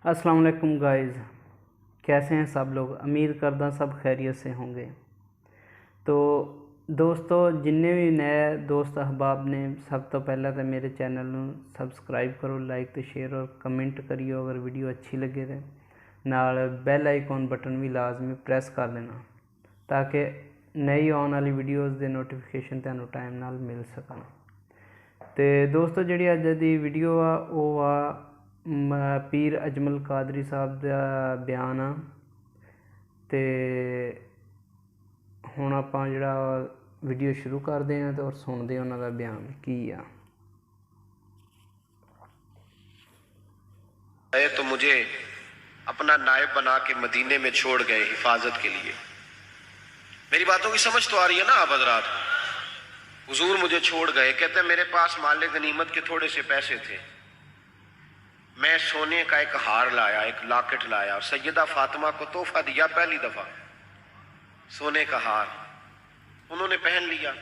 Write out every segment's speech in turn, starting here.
अस्सलाम वालेकुम गाइज़, कैसे हैं सब लोग। उम्मीद करदा सब खैरियत से होंगे। तो दोस्तों, जिन्ने भी नए दोस्त अहबाब ने, सब तो पहले तो मेरे चैनल नूं सबसक्राइब करो, लाइक तो शेयर और कमेंट करियो अगर वीडियो अच्छी लगे तो नाल बैल आइकॉन बटन भी लाजमी प्रेस कर लेना ताकि नई आने वाली वीडियोज़ के नोटिफिकेशन तुहानूं टाइम नाल मिल सकन। तो दोस्तों, जिहड़ी अज दी वीडियो आ वो आ पीर अजमल कादरी साहब का बयान आ। तो हुण आपां जिहड़ा वीडियो शुरू करते हैं तो और सुनते हैं उन्होंने बयान की आ। तो मुझे अपना नायब बना के मदीने में छोड़ गए हिफाजत के लिए। मेरी बातों की समझ तो आ रही है ना आप हजरात? हुजूर मुझे छोड़ गए, कहते मेरे पास माले गनीमत के थोड़े से पैसे थे, मैं सोने का एक हार लाया, एक लॉकेट लाया और सैयदा फातिमा को तोहफा दिया। पहली दफा सोने का हार उन्होंने पहन लिया।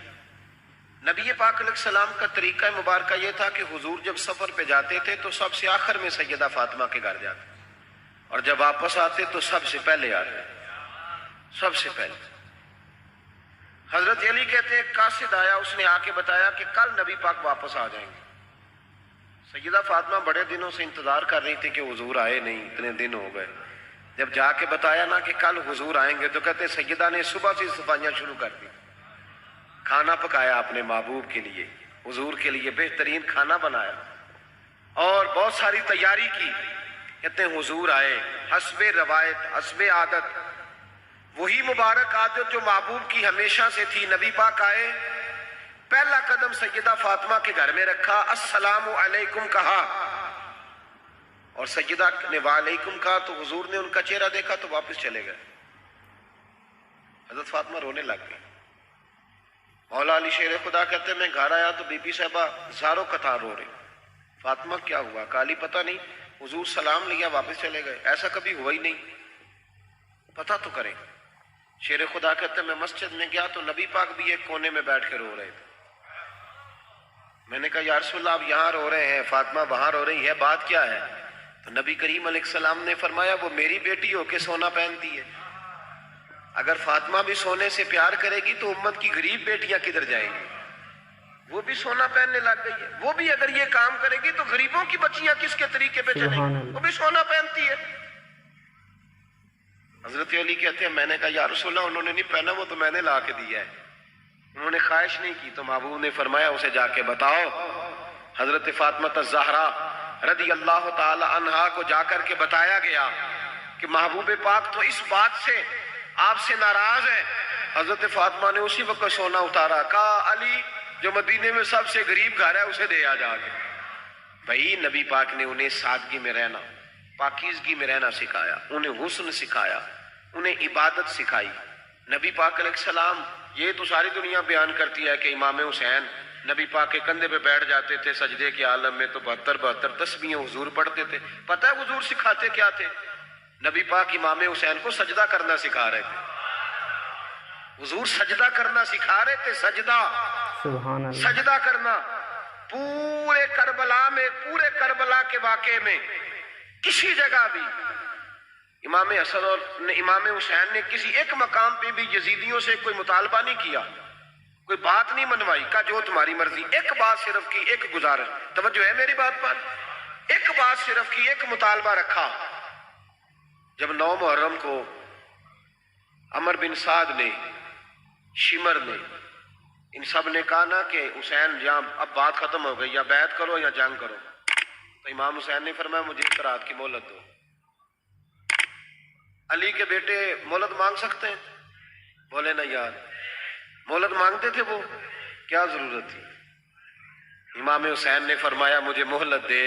नबी पाक अलैहिस्सलाम का तरीका मुबारक ये था कि हुजूर जब सफर पे जाते थे तो सबसे आखिर में सैयदा फातिमा के घर जाते और जब वापस आते तो सबसे पहले आते, सबसे पहले। हजरत अली कहते हैं कासिद आया, उसने आके बताया कि कल नबी पाक वापस आ जाएंगे। सैयदा फातिमा बड़े दिनों से इंतजार कर रही थी कि हुजूर आए नहीं, इतने दिन हो गए। जब जाके बताया ना कि कल हुजूर आएंगे तो कहते सैयदा ने सुबह से सफाइयां शुरू कर दी। खाना पकाया अपने महबूब के लिए, हुजूर के लिए बेहतरीन खाना बनाया और बहुत सारी तैयारी की। कहते हैं हुजूर आए, हस्बे रवायत हस्बे आदत, वही मुबारक आदत जो महबूब की हमेशा से थी। नबी पाक आए, पहला कदम सैयदा फातिमा के घर में रखा, अस्सलामु अलैकुम कहा और सैयदा ने वालेकुम कहा तो हुजूर ने उनका चेहरा देखा तो वापस चले गए। हजरत फातिमा रोने लग गई। मौला अली शेर खुदा कहते मैं घर आया तो बीबी साहबा हजारों कतार रो रही। फातिमा क्या हुआ? काली पता नहीं, हुजूर सलाम लिया वापस चले गए, ऐसा कभी हुआ ही नहीं, पता तो करें। शेर खुदा कहते मैं मस्जिद में गया तो नबी पाक भी एक कोने में बैठ के रो रहे थे। मैंने कहा या रसूल आप यहाँ रो रहे हैं, फातिमा वहां रो रही है, बात क्या है? तो नबी करीम अलैहिस्सलाम ने फरमाया वो मेरी बेटी हो के सोना पहनती है। अगर फातिमा भी सोने से प्यार करेगी तो उम्मत की गरीब बेटियां किधर जाएंगी? वो भी सोना पहनने लग गई है। वो भी अगर ये काम करेगी तो गरीबों की बच्चियां किसके तरीके पे चलेंगी? वो भी सोना पहनती है। हजरत अली कहते हैं मैंने कहा या रसूल उन्होंने नहीं पहना, वो तो मैंने ला के दिया है, उन्होंने ख्वाहिश नहीं की। तो महबूब ने फरमाया उसे जाके बताओ। हजरत फातिमा ज़हरा रदी अल्लाह ताला अन्हा को जाकर के बताया गया कि महबूब पाक तो इस बात से आपसे नाराज है। हजरत फातिमा ने उसी वक्त सोना उतारा, कहा अली जो मदीने में सबसे गरीब घर है उसे दे आ जाके। भाई नबी पाक ने उन्हें सादगी में रहना, पाकीज़गी में रहना सिखाया, उन्हें हुस्न सिखाया, उन्हें इबादत सिखाई। नबी पाक अलैहिस्सलाम, ये तो सारी दुनिया बयान करती है कि इमाम हुसैन नबी पाक के कंधे पे बैठ जाते थे सजदे के आलम में तो 72 तस्बीहें हुजूर पढ़ते थे। पता है हुजूर सिखाते क्या थे? नबी पाक इमाम हुसैन को सजदा करना सिखा रहे थे। हुजूर सजदा करना सिखा रहे थे, सजदा, सुभान अल्लाह, सजदा करना। पूरे करबला में, पूरे करबला के वाक़े में किसी जगह भी इमाम हसन और इमाम हुसैन ने किसी एक मकाम पे भी यजीदियों से कोई मुतालबा नहीं किया, कोई बात नहीं मनवाई, का जो तुम्हारी मर्जी। एक बात सिर्फ की, एक गुजारिश, तवज्जो है मेरी बात पर? एक बात सिर्फ की, एक मुतालबा रखा। जब 9 मुहर्रम को अमर बिन साद ने, शिमर ने, इन सब ने कहा ना कि हुसैन या अब बात खत्म हो गई, या बैत करो या जंग करो, तो इमाम हुसैन ने फरमाया मुझे एक रात की मोहलत दो। अली के बेटे मोहलत मांग सकते हैं? बोले ना यार, मोहलत मांगते थे वो, क्या जरूरत थी? इमाम हुसैन ने फरमाया मुझे मोहलत दे,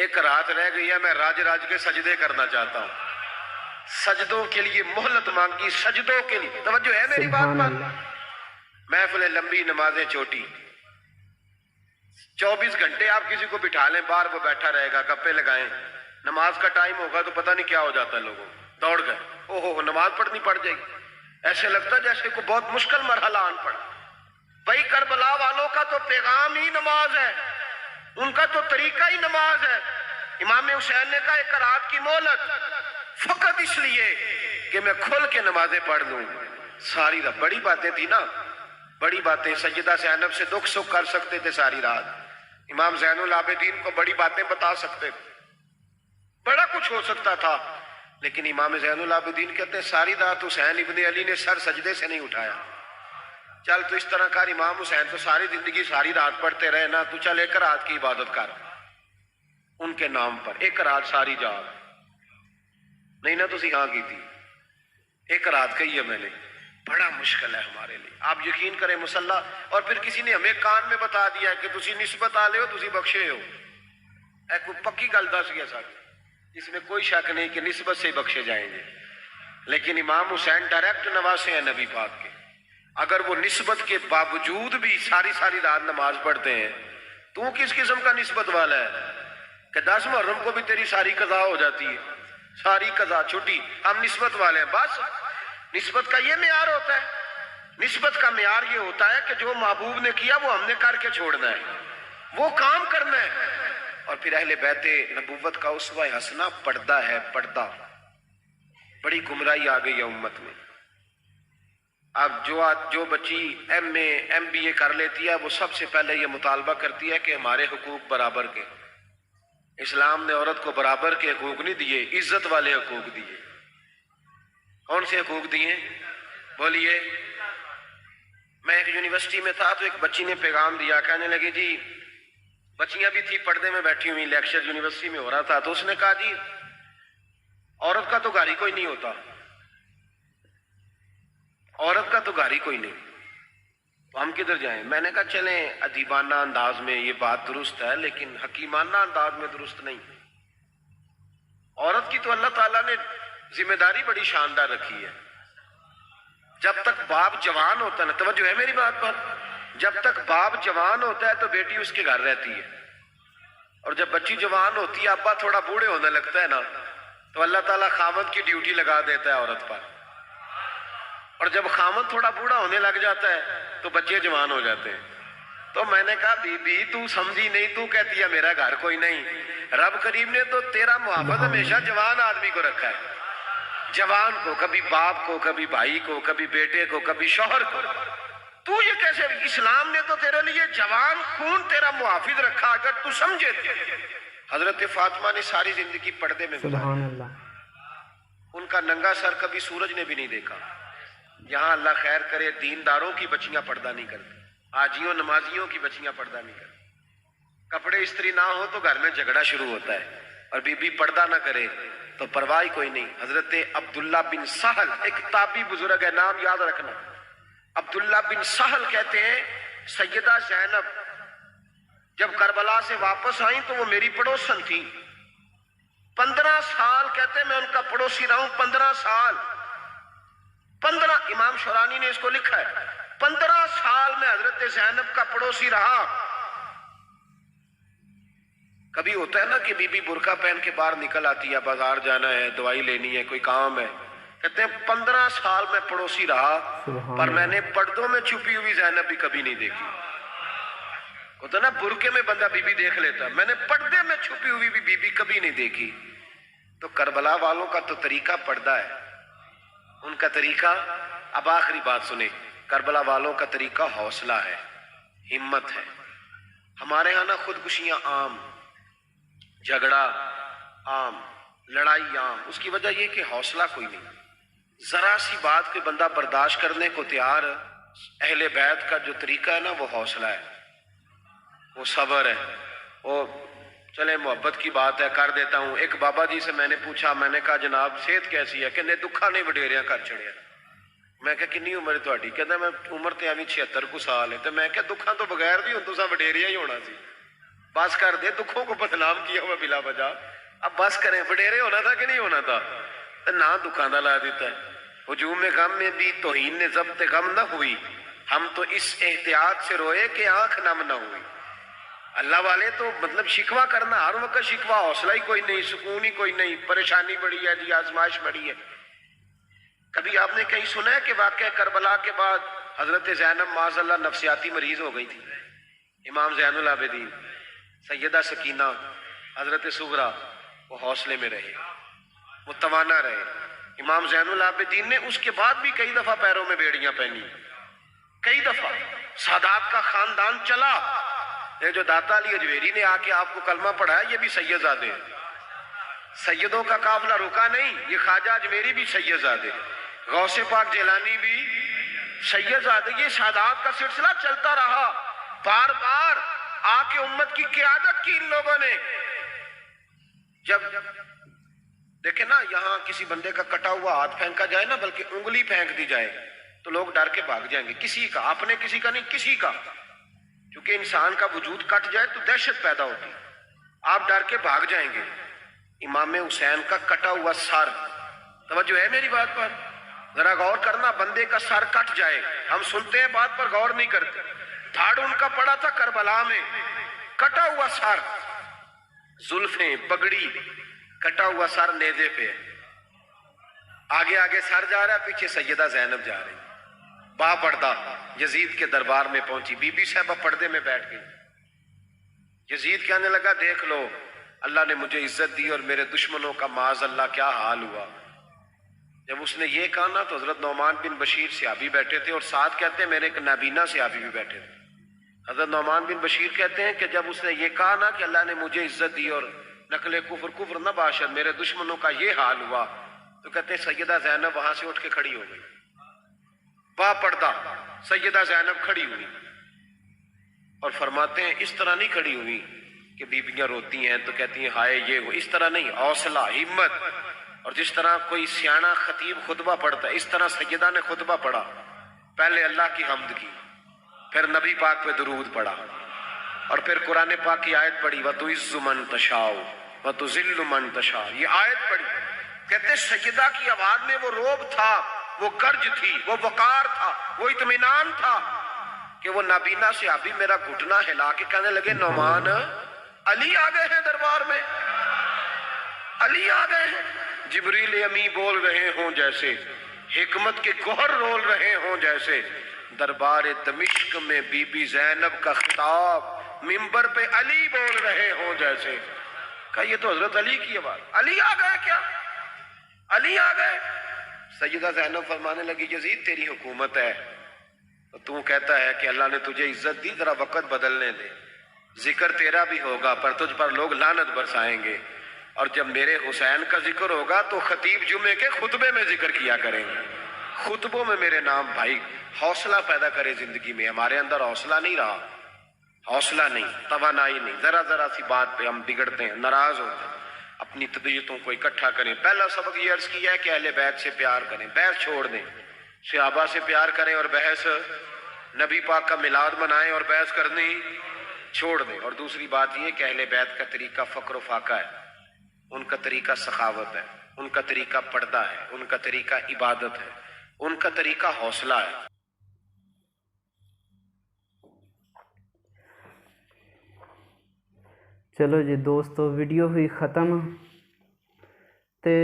एक रात रह गई है, मैं राज राज के सजदे करना चाहता हूँ। सजदों के लिए मोहलत मांगी, सजदों के लिए। तवज्जो है मेरी बात पर? महफिल लंबी, नमाजें छोटी। 24 घंटे आप किसी को बिठा लें बाहर, वो बैठा रहेगा, गप्पे लगाएं। नमाज का टाइम होगा तो पता नहीं क्या हो जाता है, लोगों दौड़ गए, ओहो नमाज पढ़नी पड़ जाएगी। ऐसे लगता है जैसे को बहुत मुश्किल मरहला आन पड़ा। भाई करबला वालों का तो पैगाम ही नमाज है, उनका तो तरीका ही नमाज है। امام حسین نے کہا ایک رات کی مہلت فقط اس لیے کہ میں کھل کے نمازیں پڑھ لوں. ساری رات بڑی باتیں تھی نا, بڑی باتیں. سیدہ زینب سے دکھ سکھ کر سکتے تھے ساری رات, امام زین العابدین کو بڑی باتیں بتا سکتے تھے, بڑا کچھ ہو سکتا تھا. لیکن امام زین العابدین کہتے ہیں ساری رات حسین ابن علی نے سر سجدے سے نہیں اٹھایا. چل تو اس طرح کر, امام حسین تو ساری زندگی ساری رات پڑھتے رہے نا, تو چل ایک رات کی عبادت کر ان کے نام پر, ایک رات ساری جاگ. نہیں نا تسی ہاں کی تھی, ایک رات کہی ہے میں نے. بڑا مشکل ہے ہمارے لیے. آپ یقین کریں مسلح, اور پھر کسی نے ہمیں کان میں بتا دیا کہ تسی نسبت آ لے ہو, تسی بخشے ہو. اے کوئی پکی گل دس گیا ساتھ, اس میں کوئی شک نہیں کہ نسبت سے بخشے جائیں گے. لیکن امام حسین ڈائریکٹ نواسے ہیں نبی پاک کے. اگر وہ نسبت کے باوجود بھی ساری ساری رات نماز پڑھتے ہیں, تو کس قسم کا نسبت والا ہے کہ 10 محرم کو بھی تیری ساری قضا ہو جاتی ہے, ساری قضا چھٹی, ہم نسبت والے ہیں. بس نسبت کا یہ معیار ہوتا ہے. نسبت کا معیار یہ ہوتا ہے کہ جو محبوب نے کیا وہ ہم نے کر کے چھوڑنا ہے, وہ کام کرنا ہے. اور پھر اہل بیت نبوت کا اسوہ حسنہ پردہ ہے, پردہ. بڑی گمراہی آ گئی ہے امت میں. اب جو بچی ایم اے ایم بی اے کر لیتی ہے, وہ سب سے پہلے یہ مطالبہ کرتی ہے کہ ہمارے حقوق برابر کے. اسلام نے عورت کو برابر کے حقوق نہیں دیے, عزت والے حقوق دیے. کون سے حقوق دیے بولیے؟ میں ایک یونیورسٹی میں تھا تو ایک بچی نے پیغام دیا, کہنے لگی جی بچیاں بھی تھی پردے میں بیٹھی ہوئی, لیکچر یونیورسٹی میں ہو رہا تھا, تو اس نے کہا جی عورت کا تو گھر ہی کوئی نہیں ہوتا, عورت کا تو گھر ہی کوئی نہیں, تو ہم کدھر جائیں؟ میں نے کہا چلیں ادیبانہ انداز میں یہ بات درست ہے, لیکن حکیمانہ انداز میں درست نہیں. عورت کی تو اللہ تعالیٰ نے ذمہ داری بڑی شاندار رکھی ہے. جب تک باپ جوان ہوتا ہے نا, توجہ ہے میری بات پر, جب تک باپ جوان ہوتا ہے تو بیٹی اس کے گھر رہتی ہے. اور جب بچی جوان ہوتی ہے, ابا تھوڑا بوڑھے ہونے لگتا ہے نا, تو اللہ تعالیٰ خامد کی ڈیوٹی لگا دیتا ہے عورت پر. اور جب خامد تھوڑا بوڑھا ہونے لگ جاتا ہے تو بچے جوان ہو جاتے ہیں. تو میں نے کہا بی بی تو سمجھی نہیں, تو کہتی ہے میرا گھر کوئی نہیں. رب کریم نے تو تیرا محبت ہمیشہ جوان آدمی کو رکھا ہے, جوان کو, کبھی باپ کو, کبھی بھائی کو, کبھی بیٹے کو, کبھی شوہر کو. تو یہ کیسے؟ اسلام نے تو تیرے لیے جوان خون تیرا محافظ رکھا, اگر تو سمجھے. حضرت فاطمہ نے ساری زندگی پردے میں سبحان اللہ. ان کا ننگا سر کبھی سورج نے بھی نہیں دیکھا. یہاں اللہ خیر کرے دینداروں کی بچیاں پردہ نہیں کرتی, حاجیوں نمازیوں کی بچیاں پردہ نہیں کرتی. کپڑے استری نہ ہو تو گھر میں جھگڑا شروع ہوتا ہے, اور بی بی پردہ نہ کرے تو پرواہ کوئی نہیں. حضرت عبداللہ بن سہل ایک تابعی بزرگ ہے, نام یاد رکھنا. عبداللہ بن سہل کہتے ہیں سیدہ زینب جب کربلا سے واپس آئیں تو وہ میری پڑوسن تھی. 15 سال کہتے ہیں میں ان کا پڑوسی رہا ہوں, 15 سال. 15, امام شورانی نے اس کو لکھا ہے, 15 سال میں حضرت زینب کا پڑوسی رہا. کبھی ہوتا ہے نا کہ بی بی برقع پہن کے باہر نکل آتی ہے, بازار جانا ہے, دوائی لینی ہے, کوئی کام ہے. کہتے ہیں 15 سال میں پڑوسی رہا, پر میں نے پردوں میں چھپی ہوئی زینب بھی کبھی نہیں دیکھی. ہوتا نا برقعے میں بندہ بی بی دیکھ لیتا, میں نے پردے میں چھپی ہوئی بھی بی بی کبھی نہیں دیکھی. تو کربلا والوں کا تو طریقہ پردہ ہے, ان کا طریقہ. اب آخری بات سنیں, کربلا والوں کا طریقہ حوصلہ ہے, ہمت ہے. ہمارے ہاں نا خودکشیاں عام, جھگڑا عام, لڑائی عام. اس کی وجہ یہ کہ حوصلہ کوئی نہیں. ذرا سی بات پہ بندہ برداشت کرنے کو تیار. اہل بیت کا جو طریقہ ہے نا وہ حوصلہ ہے, وہ صبر ہے. وہ چلے محبت کی بات ہے کر دیتا ہوں. ایک بابا جی سے میں نے پوچھا, میں نے کہا جناب صحت کیسی ہے؟ کہ دکھا نہیں وڈیریاں کر چڑیا. میں کہا کنی عمر تہاڈی؟ کہتا میں عمر تے ایویں 76 کو سال ہے. تو میں کہا دکھاں تو بغیر بھی ہوں تساں وڈیریا ہی ہونا سی. بس کر دے, دکھوں کو بدنام کیا ہوا بلا وجہ. اب بس کریں, وڈیرے ہونا تھا کہ نہیں ہونا تھا؟ نہ دکھاں دا لا دیتا ہے. ہجوم غم میں بھی توہین نے ضبط غم نہ ہوئی, ہم تو اس احتیاط سے روئے کہ آنکھ نم نہ ہوئی. اللہ والے تو مطلب شکوہ کرنا ہر وقت شکوہ, حوصلہ ہی کوئی نہیں, سکون ہی کوئی نہیں, پریشانی بڑی ہے جی, آزمائش بڑی ہے. کبھی آپ نے کہیں سنا ہے کہ واقعہ کربلا کے بعد حضرت زینب معاذ اللہ نفسیاتی مریض ہو گئی تھی؟ امام زین العابدین, سیدہ سکینہ, حضرت صغرا, वो हौसले में रहे, वो तवाना रहे। इमाम ज़ैनुल आबिदीन ने उसके बाद भी कई दफा पैरों में बेड़ियां पहनी, कई दफा। सादात का खानदान चला। ये जो दाता अली अजमेरी ने आके आपको कलमा पढ़ाया, ये भी सैयदजादे, सैयदों का काफिला रुका नहीं। ये ख्वाजा अजमेरी भी सैयदजादे, गौसे पाक जिलानी भी सैयदजादे। ये सादात का सिलसिला चलता रहा। बार बार आके उम्मत की क़ियादत की इन लोगों ने। जब देखे ना, यहाँ किसी बंदे का कटा हुआ हाथ फेंका जाए ना, बल्कि उंगली फेंक दी जाए, तो लोग डर के भाग जाएंगे। किसी का, अपने किसी का नहीं, किसी का। क्योंकि इंसान का वजूद कट जाए तो दहशत पैदा होती, आप डर के भाग जाएंगे। इमाम हुसैन का कटा हुआ सर, तवज्जो है मेरी बात पर, जरा गौर करना। बंदे का सर कट जाए, हम सुनते हैं, बात पर गौर नहीं करते। धाड़ उनका पड़ा था करबला में, कटा हुआ सर, जुल्फें, पगड़ी, कटा हुआ सर नेज़े पे। आगे आगे सर जा रहा है, पीछे सैयदा ज़ैनब जा रही। बापर्दा यजीद के दरबार में पहुंची, बीबी साहबा पर्दे में बैठ गई। यजीद कहने लगा, देख लो, अल्लाह ने मुझे इज्जत दी और मेरे दुश्मनों का माज अल्लाह क्या हाल हुआ। जब उसने ये कहा ना, तो हजरत नौमान बिन बशीर सहाबी बैठे थे, और साथ कहते हैं मेरे एक नाबीना सहाबी भी बैठे थे। हजरत नौमान बिन बशीर कहते हैं कि जब उसने ये कहा ना कि अल्लाह ने मुझे इज्जत दी और नकले कुफर कुफर न बाशद, मेरे दुश्मनों का ये हाल हुआ, तो कहते हैं सैयदा ज़ैनब वहां से उठ के खड़ी हो गई। बापर्दा सैयदा ज़ैनब खड़ी हुई, और फरमाते हैं इस तरह नहीं खड़ी हुई कि बीबियां रोती हैं तो कहती हैं हाय ये वो, इस तरह नहीं, हौसला, हिम्मत। और जिस तरह कोई सियाना खतीब खुतबा पढ़ता है, इस तरह सैयदा ने खुतबा पढ़ा। पहले अल्लाह की हम्द की, फिर नबी पाक पे दुरूद पढ़ा, और फिर कुरान पाक की आयत पढ़ी, व तु इज़्ज़ु मन तशाओ व तु ज़िल्लु मन तशाओ। ये आयत पढ़ी। कहते सैयदा की आवाज में वो रोब था, वो गर्ज थी, वो वकार था, वो इत्मीनान था कि वो नाबीना से अभी मेरा घुटना हिला के कहने लगे, नौमान, अली आ गए हैं दरबार में, अली आ गए हैं। जिब्रील अमी बोल रहे हों जैसे, हिकमत के गोहर रोल रहे हों जैसे, दरबार दमिश्क में बीबी ज़ैनब का खिताब मिंबर पे अली बोल रहे हों जैसे। कहा ये तो हजरत अली की आवाज, अली आ गए क्या, अली आ गए। सैयदा ज़ैनब फरमाने लगी, यजीद तेरी हुकूमत है, तो तू कहता है कि अल्लाह ने तुझे इज्जत दी, जरा वक़्त बदलने दे, जिक्र तेरा भी होगा पर तुझ पर लोग लानत बरसाएंगे। और जब मेरे हुसैन का जिक्र होगा तो खतीब जुमे के खुतबे में जिक्र किया करेंगे, खुतबों में मेरे नाम। भाई हौसला पैदा करे जिंदगी में। हमारे अंदर हौसला नहीं रहा, हौसला नहीं, तवानाई नहीं। जरा जरा सी बात पे हम बिगड़ते हैं, नाराज होते हैं, अपनी तबीयतों को इकट्ठा करें। पहला सबक ये अर्ज किया है कि अहले बैत से प्यार करें, बहस छोड़ दें, सहाबा से प्यार करें और बहस, नबी पाक का मिलाद मनाएं और बहस करनी छोड़ दें। और दूसरी बात ये कि अहले बैत का तरीका फ़क्र फाका है, उनका तरीका सखावत है, उनका तरीका पर्दा है, उनका तरीका इबादत है, उनका तरीका हौसला है। चलो जी दोस्तों, वीडियो हुई ख़त्म। तो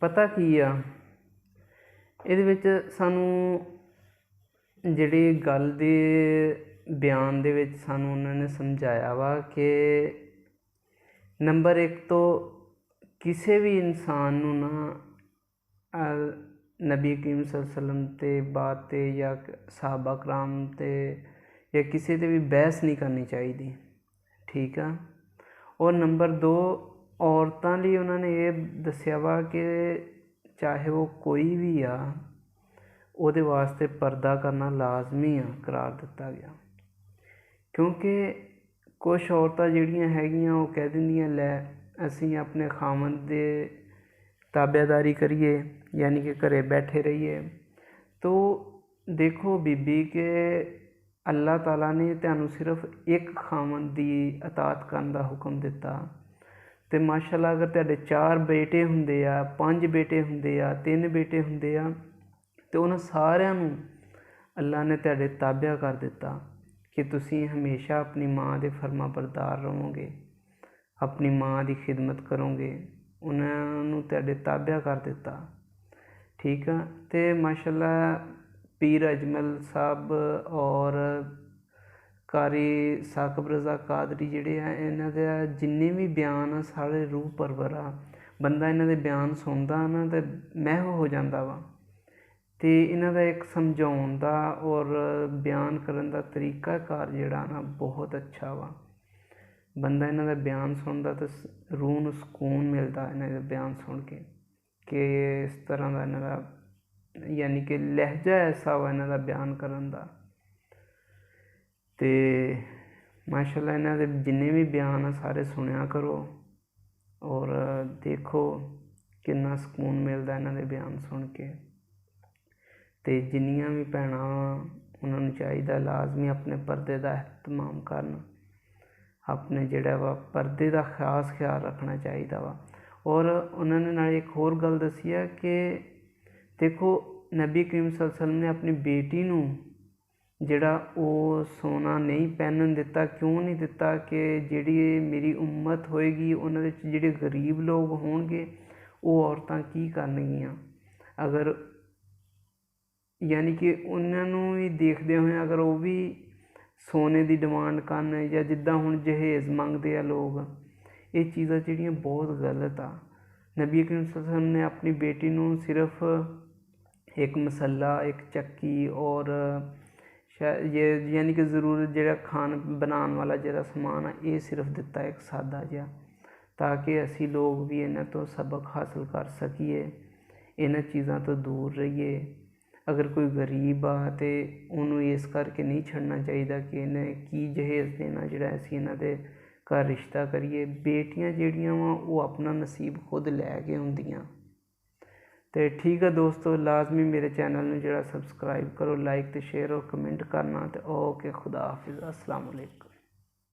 पता की आ, ਇਹਦੇ ਵਿੱਚ ਸਾਨੂੰ ਜਿਹੜੀ ਗੱਲ ਦੇ ਬਿਆਨ ਦੇ ਵਿੱਚ ਸਾਨੂੰ ਉਹਨਾਂ ਨੇ ਸਮਝਾਇਆ ਵਾ ਕਿ ਨੰਬਰ 1 ਤੋਂ ਕਿਸੇ ਵੀ ਇਨਸਾਨ ਨੂੰ ਨਾ ਨਬੀ ਕਰੀਮ ਸੱਲੱਲਾਹੁ ਅਲੈਹਿ ਵਸੱਲਮ 'ਤੇ ਬਾਤ 'ਤੇ ਜਾਂ ਸਹਾਬਾ ਕਰਾਮ 'ਤੇ ਜਾਂ ਕਿਸੇ 'ਤੇ ਵੀ ਬਹਿਸ ਨਹੀਂ ਕਰਨੀ ਚਾਹੀਦੀ, ਠੀਕ ਆ। ਔਰ ਨੰਬਰ 2, ਔਰਤਾਂ ਲਈ ਉਹਨਾਂ ਨੇ ਇਹ ਦੱਸਿਆ ਵਾ ਕਿ ਚਾਹੇ ਉਹ ਕੋਈ ਵੀ ਆ, ਉਹਦੇ ਵਾਸਤੇ ਪਰਦਾ ਕਰਨਾ ਲਾਜ਼ਮੀ ਆ ਕਰਾਰ ਦਿੱਤਾ ਗਿਆ। ਕਿਉਂਕਿ ਕੁਛ ਔਰਤਾਂ ਜਿਹੜੀਆਂ ਹੈਗੀਆਂ ਉਹ ਕਹਿ ਦਿੰਦੀਆਂ ਲੈ ਅਸੀਂ ਆਪਣੇ ਖਾਮਦ ਦੇ ਤਾਬੇਦਾਰੀ ਕਰੀਏ, ਯਾਨੀ ਕਿ ਘਰੇ ਬੈਠੇ ਰਹੀਏ। ਤੋ ਦੇਖੋ ਬੀਬੀ ਕਿ ਅੱਲਾਹ ਤਾਲਾ ਨੇ ਤੁਹਾਨੂੰ ਸਿਰਫ ਇੱਕ ਖਾਮਦ ਦੀ ਅਤਾਤ ਕਰਨ ਦਾ ਹੁਕਮ ਦਿੱਤਾ, ਅਤੇ ਮਾਸ਼ਾਅੱਲਾ ਅਗਰ ਤੁਹਾਡੇ 4 ਬੇਟੇ ਹੁੰਦੇ ਆ, 5 ਬੇਟੇ ਹੁੰਦੇ ਆ, 3 ਬੇਟੇ ਹੁੰਦੇ ਆ, ਅਤੇ ਉਹਨਾਂ ਸਾਰਿਆਂ ਨੂੰ ਅੱਲਾਹ ਨੇ ਤੁਹਾਡੇ ਤਾਬਿਆ ਕਰ ਦਿੱਤਾ ਕਿ ਤੁਸੀਂ ਹਮੇਸ਼ਾ ਆਪਣੀ ਮਾਂ ਦੇ ਫਰਮਾ ਬਰਦਾਰ ਰਹੋਗੇ, ਆਪਣੀ ਮਾਂ ਦੀ ਖਿਦਮਤ ਕਰੋਗੇ, ਉਹਨਾਂ ਨੂੰ ਤੁਹਾਡੇ ਤਾਬਿਆ ਕਰ ਦਿੱਤਾ, ਠੀਕ ਆ। ਅਤੇ ਮਾਸ਼ਾਅੱਲਾ ਪੀਰ ਅਜਮਲ ਸਾਹਿਬ ਔਰ कारी साकब रज़ा कादरी जिहड़े आ इन्हां दे जिन्ने भी बयान आ सारे रूह परवर आ। बंदा इन्हां दे बयान सुनदा ना ते महव हो जांदा वा। ते इन्हां दा एक समझाउण दा और बयान करन दा तरीकाकार जिहड़ा ना बहुत अच्छा वा। बंदा इन्हां दा बयान सुनदा ते रूह नूं सकून मिलदा इन्हां दे बयान सुन के कि इस तरह दा इन्हां दा यानी कि लहजा ऐसा वा इन्हां दा बयान करन दा। ते माशाअल्लाह इन्हां दे जिन्ने भी बयान आ सारे सुनेआ करो और देखो किन्ना सकून मिलदा इन्हां दे बयान सुन के। ते जिन्नियां भी भैणां उन्हां नूं चाहिदा लाजमी अपने पर्दे दा एहतमाम करन, अपने जेह्ड़ा वा पर्दे दा खास ख्याल रखना चाहिदा वा। और उन्होंने नाल एक होर गल दस्सी है कि देखो नबी करीम सल्लल्लाहु अलैहि वसल्लम ने अपनी बेटी नूं जेह्ड़ा ओह् सोना नहीं पहनन दित्ता। क्यों नहीं दित्ता कि जेह्ड़ी मेरी उम्मत होएगी उन्हां दे च जेह्ड़े गरीब लोग होणगे ओह् औरतां की करनगियां। अगर यानी कि उन्हां नूं भी देखदे होए अगर ओह् भी सोने की डिमांड करन या जिद्दां हुण जहेज़ मंगदे आ लोग, ये चीज़ां जेह्ड़ियां बहुत गलत आ। नबी करीम सल्लल्लाहु अलैहि वसल्लम ने अपनी बेटी नूं सिर्फ एक मसला, एक चक्की और ये यानी कि ज़रूरत जेह्ड़ा खान बनाने वाला जेह्ड़ा समान है ये सिर्फ दिता एक सादा जिहा, ताकि असी लोग भी इन्हां तो सबक हासिल कर सकीए, इन्हां चीज़ां तो दूर रहिए। अगर कोई गरीब आ तो उन्होंने इस करके नहीं छड़ना चाहिए कि इन्हें की जहेज़ देना जेह्ड़ा असी इन्हां दे घर रिश्ता करिए। बेटियां जेह्ड़ियां वा ओह् अपना नसीब खुद लैके आउंदियां। तो ठीक है दोस्तों, लाजमी मेरे चैनल नूं जेह्ड़ा सबसक्राइब करो, लाइक तो शेयर और कमेंट करना। तो ओके, खुदा हाफिज़, अस्सलाम वालेकुम।